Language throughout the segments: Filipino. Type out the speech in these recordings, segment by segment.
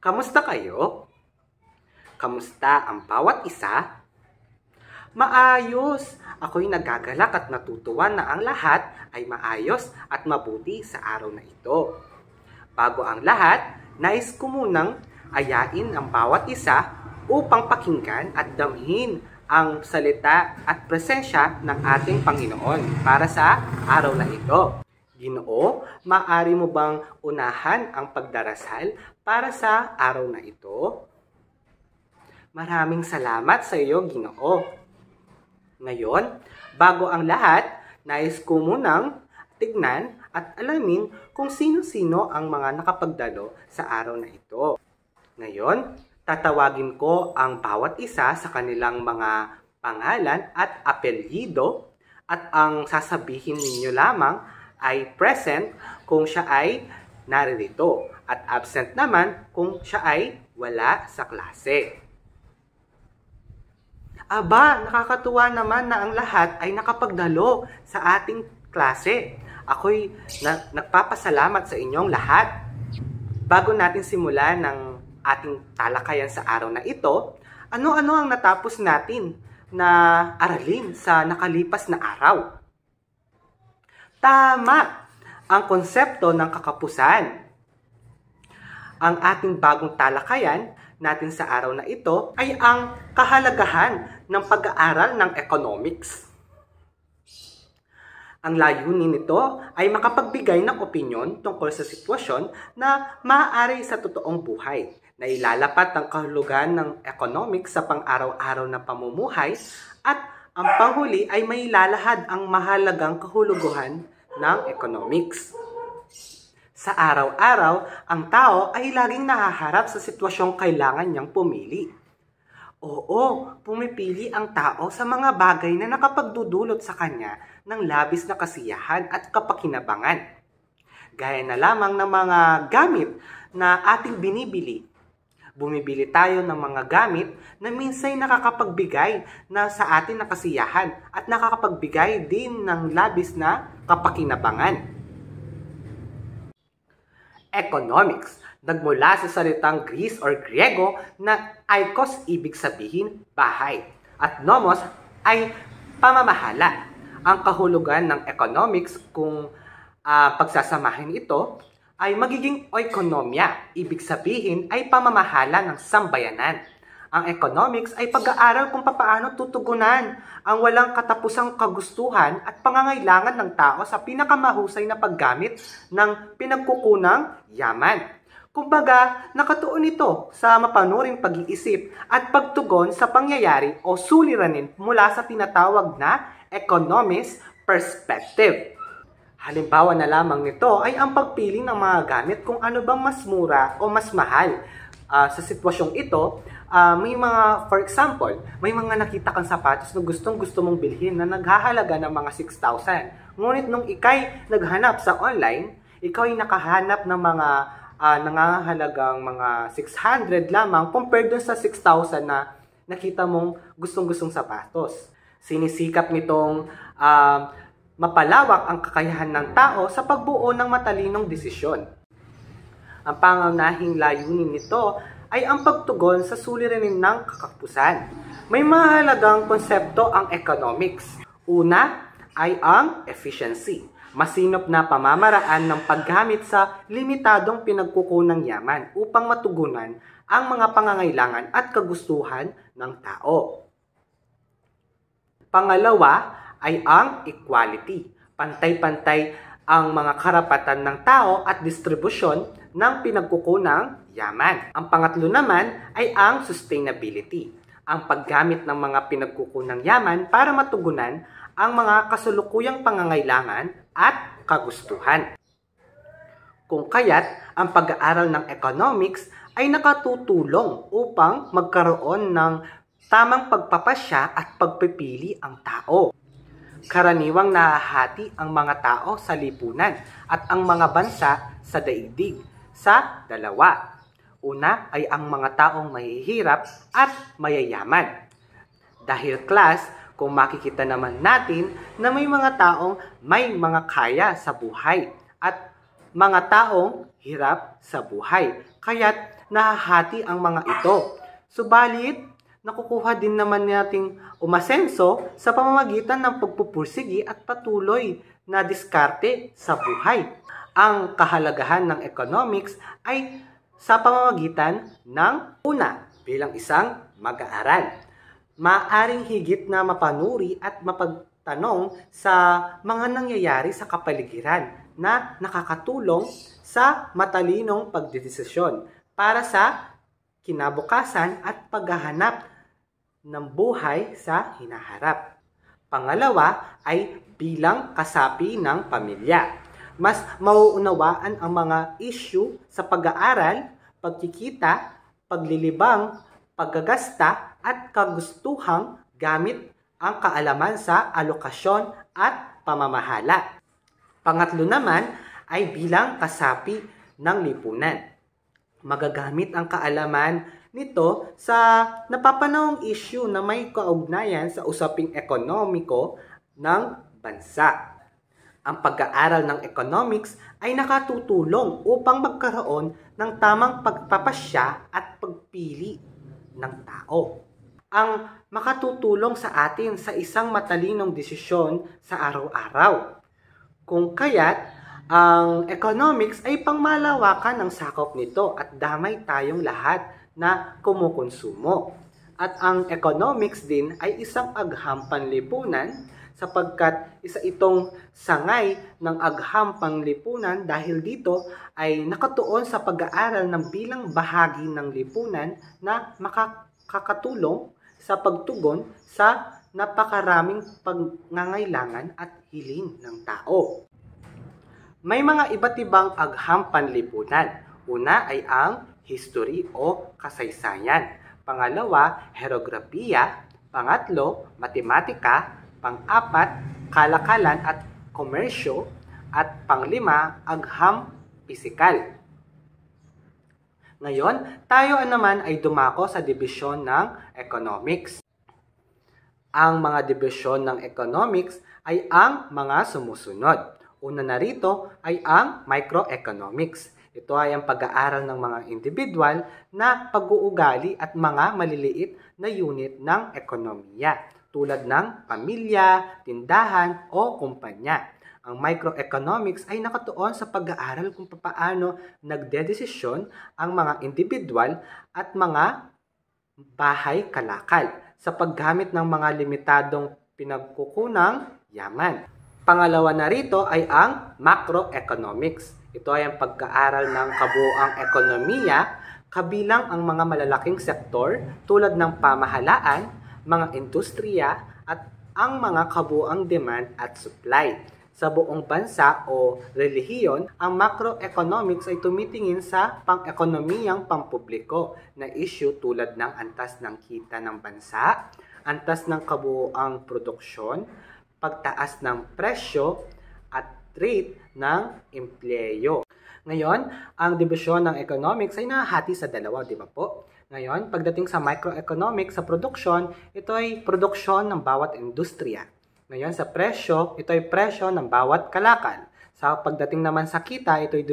Kamusta kayo? Kamusta ang bawat isa? Maayos! Ako'y nagagalak at natutuwa na ang lahat ay maayos at mabuti sa araw na ito. Bago ang lahat, nais ko munang ayain ang bawat isa upang pakinggan at damhin ang salita at presensya ng ating Panginoon para sa araw na ito. Ginoo, maaari mo bang unahan ang pagdarasal para sa araw na ito? Maraming salamat sa iyo, Ginoo. Ngayon, bago ang lahat, nais ko munang tignan at alamin kung sino-sino ang mga nakapagdalo sa araw na ito. Ngayon, tatawagin ko ang bawat isa sa kanilang mga pangalan at apelyido at ang sasabihin ninyo lamang ay present kung siya ay naririto at absent naman kung siya ay wala sa klase. Aba, nakakatuwa naman na ang lahat ay nakapagdalo sa ating klase. Ako'y nagpapasalamat sa inyong lahat. Bago natin simulan ng ating talakayan sa araw na ito, ano-ano ang natapos natin na aralin sa nakalipas na araw? Tama! Ang konsepto ng kakapusan. Ang ating bagong talakayan natin sa araw na ito ay ang kahalagahan ng pag-aaral ng economics. Ang layunin nito ay makapagbigay ng opinyon tungkol sa sitwasyon na maaari sa totoong buhay, na ilalapat ang kahulugan ng economics sa pang-araw-araw na pamumuhay at ang panghuli ay may lalahad ang mahalagang kahulugan ng economics. Sa araw-araw, ang tao ay laging nahaharap sa sitwasyong kailangan niyang pumili. Oo, pumipili ang tao sa mga bagay na nakapagdudulot sa kanya ng labis na kasiyahan at kapakinabangan. Gaya na lamang ng mga gamit na ating binibili. Bumibili tayo ng mga gamit na minsay nakakapagbigay na sa atin na kasiyahan at nakakapagbigay din ng labis na kapakinabangan. Economics, nagmula sa salitang Greece or Griego na oikos ibig sabihin bahay at nomos ay pamamahala. Ang kahulugan ng economics kung pagsasamahin ito ay magiging oikonomya, ibig sabihin ay pamamahala ng sambayanan. Ang economics ay pag-aaral kung paano tutugunan ang walang katapusang kagustuhan at pangangailangan ng tao sa pinakamahusay na paggamit ng pinagkukunang yaman. Kumbaga, nakatuon ito sa mapanuring pag-iisip at pagtugon sa pangyayari o suliranin mula sa tinatawag na economist perspective. Halimbawa na lamang nito ay ang pagpili ng mga gamit kung ano bang mas mura o mas mahal. Sa sitwasyong ito, may mga, for example, may mga nakita kang sapatos na gustong-gusto mong bilhin na naghahalaga ng mga 6,000. Ngunit nung ikay naghanap sa online, ikaw ay nakahanap ng mga nangangahalagang mga 600 lamang compared dun sa 6,000 na nakita mong gustong-gustong sapatos. Sinisikap nitong mapalawak ang kakayahan ng tao sa pagbuo ng matalinong desisyon. Ang pangunahing layunin nito ay ang pagtugon sa suliranin ng kakapusan. May mahalagang konsepto ang economics. Una ay ang efficiency, masinop na pamamaraan ng paggamit sa limitadong pinagkukunang yaman upang matugunan ang mga pangangailangan at kagustuhan ng tao. Pangalawa ay ang equality. Pantay-pantay ang mga karapatan ng tao at distribusyon ng pinagkukunang yaman. Ang pangatlo naman ay ang sustainability. Ang paggamit ng mga pinagkukunang yaman para matugunan ang mga kasalukuyang pangangailangan at kagustuhan. Kung kaya't, ang pag-aaral ng economics ay nakatutulong upang magkaroon ng tamang pagpapasya at pagpipili ang tao. Karaniwang nahahati ang mga tao sa lipunan at ang mga bansa sa daigdig sa dalawa. Una ay ang mga taong mahihirap at mayayaman. Dahil class, kung makikita naman natin na may mga taong may mga kaya sa buhay at mga taong hirap sa buhay. Kaya't nahahati ang mga ito. Subalit, nakukuha din naman nating umasenso sa pamamagitan ng pagpupursigi at patuloy na diskarte sa buhay. Ang kahalagahan ng economics ay sa pamamagitan ng una, bilang isang mag-aaral. Maaring higit na mapanuri at mapagtanong sa mga nangyayari sa kapaligiran na nakakatulong sa matalinong pagdedesisyon para sa kinabukasan at paghahanap ng buhay sa hinaharap. Pangalawa ay bilang kasapi ng pamilya. Mas mauunawaan ang mga issue sa pag-aaral, pagkikita, paglilibang, paggagasta at kagustuhang gamit ang kaalaman sa alokasyon at pamamahala. Pangatlo naman ay bilang kasapi ng lipunan. Magagamit ang kaalaman nito sa napapanahong issue na may kaugnayan sa usaping ekonomiko ng bansa. Ang pag-aaral ng economics ay nakatutulong upang magkaroon ng tamang pagpapasya at pagpili ng tao. Ang makatutulong sa atin sa isang matalinong desisyon sa araw-araw. Kung kaya't, ang economics ay pangmalawakan ng sakop nito at damay tayong lahat na kumukonsumo. At ang economics din ay isang agham panlipunan sapagkat isa itong sangay ng agham panlipunan dahil dito ay nakatuon sa pag-aaral ng bilang bahagi ng lipunan na makakatulong sa pagtugon sa napakaraming pangangailangan at hiling ng tao. May mga iba't ibang agham panlipunan. Una ay ang history o kasaysayan. Pangalawa, herograpiya. Pangatlo, matematika. Pang-apat, kalakalan at komersyo. At panglima, agham pisikal. Ngayon, tayo naman ay dumako sa dibisyon ng economics. Ang mga dibisyon ng economics ay ang mga sumusunod. Una na rito ay ang microeconomics. Ito ay ang pag-aaral ng mga individual na pag-uugali at mga maliliit na unit ng ekonomiya tulad ng pamilya, tindahan o kumpanya. Ang microeconomics ay nakatuon sa pag-aaral kung paano nagdedesisyon ang mga individual at mga bahay kalakal sa paggamit ng mga limitadong pinagkukunang yaman. Pangalawa na rito ay ang macroeconomics. Ito ay ang pag-aaral ng kabuoang ekonomiya kabilang ang mga malalaking sektor tulad ng pamahalaan, mga industriya at ang mga kabuoang demand at supply. Sa buong bansa o relihiyon, ang macroeconomics ay tumitingin sa pang-ekonomiyang pampubliko na issue tulad ng antas ng kita ng bansa, antas ng kabuoang produksyon, pagtaas ng presyo at rate ng empleyo. Ngayon, ang dibisyon ng economics ay nahahati sa dalawa, di ba po? Ngayon, pagdating sa microeconomics, sa produksyon, ito ay produksyon ng bawat industriya. Ngayon, sa presyo, ito ay presyo ng bawat kalakal. Sa pagdating naman sa kita, ito ay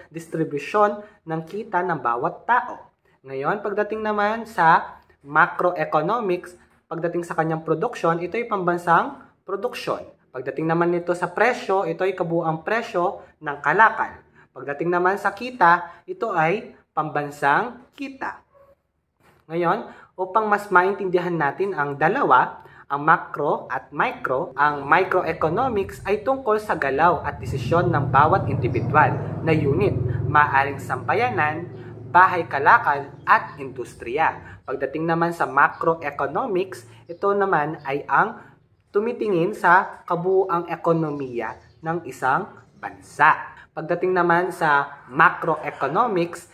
distribusyon ng kita ng bawat tao. Ngayon, pagdating naman sa macroeconomics, pagdating sa kanyang produksyon, ito ay pambansang produksyon. Pagdating naman nito sa presyo, ito ay kabuuang presyo ng kalakal. Pagdating naman sa kita, ito ay pambansang kita. Ngayon, upang mas maintindihan natin ang dalawa, ang macro at micro, ang microeconomics ay tungkol sa galaw at desisyon ng bawat individual na unit, maaaring sambayanan, bahay kalakal at industriya. Pagdating naman sa macroeconomics, ito naman ay ang tumitingin sa kabuuang ekonomiya ng isang bansa. Pagdating naman sa macroeconomics,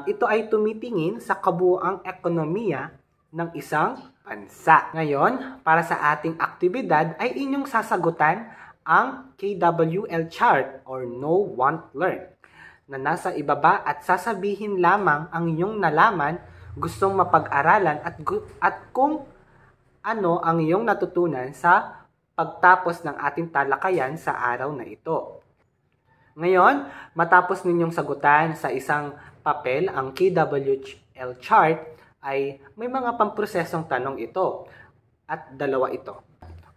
ito ay tumitingin sa kabuuang ekonomiya ng isang bansa. Ngayon, para sa ating aktibidad ay inyong sasagutan ang KWL chart or Know, Want, Learn na nasa ibaba at sasabihin lamang ang inyong nalaman, gustong mapag-aralan at kung ano ang iyong natutunan sa pagtapos ng ating talakayan sa araw na ito. Ngayon, matapos ninyong sagutan sa isang papel ang KWL chart, ay may mga pamprosesong tanong ito at dalawa ito.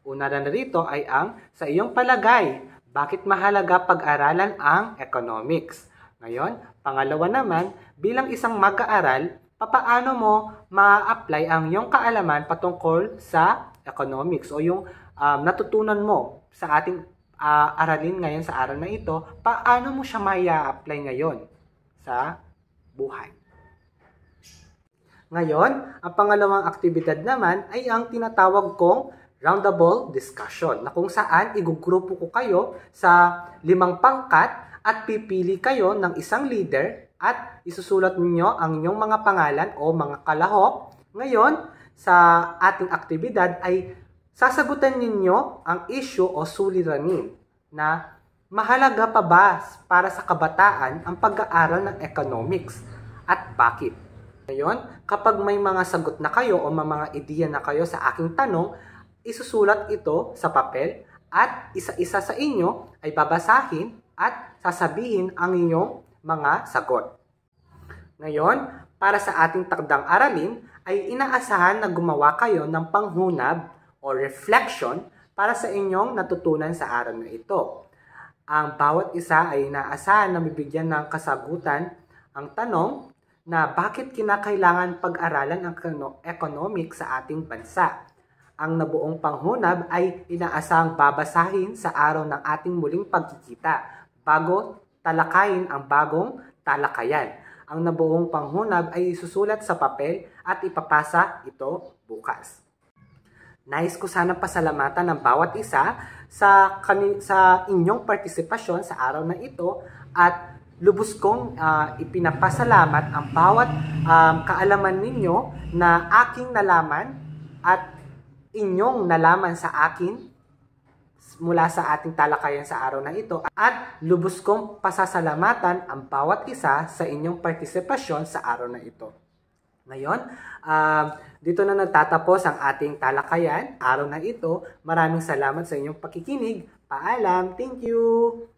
Una na narito ay ang sa iyong palagay, bakit mahalaga pag-aralan ang economics? Ngayon, pangalawa naman, bilang isang mag-aaral, papaano mo ma-apply ang iyong kaalaman patungkol sa economics o yung natutunan mo sa ating aralin ngayon sa araw na ito, paano mo siya ma-apply ngayon sa buhay? Ngayon, ang pangalawang aktibidad naman ay ang tinatawag kong roundable discussion na kung saan igugrupo ko kayo sa 5 pangkat at pipili kayo ng isang leader at isusulat ninyo ang inyong mga pangalan o mga kalahok. Ngayon, sa ating aktibidad ay sasagutan ninyo ang issue o suliranin na mahalaga pa ba para sa kabataan ang pag-aaral ng economics at bakit. Ngayon, kapag may mga sagot na kayo o mga ideya na kayo sa aking tanong, isusulat ito sa papel at isa-isa sa inyo ay babasahin at sasabihin ang inyong mga sagot. Ngayon, para sa ating takdang aralin, ay inaasahan na gumawa kayo ng panghunab o reflection para sa inyong natutunan sa araw na ito. Ang bawat isa ay inaasahan na mabigyan ng kasagutan ang tanong na bakit kinakailangan pag-aralan ang economics sa ating bansa. Ang nabuong panghunab ay inaasahang babasahin sa araw ng ating muling pagkikita bago talakayin ang bagong talakayan. Ang nabuong panghunab ay isusulat sa papel at ipapasa ito bukas. Nais ko sana pasalamatan ng bawat isa sa inyong partisipasyon sa araw na ito at lubos kong ipinapasalamat ang bawat kaalaman ninyo na aking nalaman at inyong nalaman sa akin mula sa ating talakayan sa araw na ito at lubos kong pasasalamatan ang bawat isa sa inyong partisipasyon sa araw na ito. Ngayon, dito na nagtatapos ang ating talakayan araw na ito. Maraming salamat sa inyong pakikinig. Paalam. Thank you!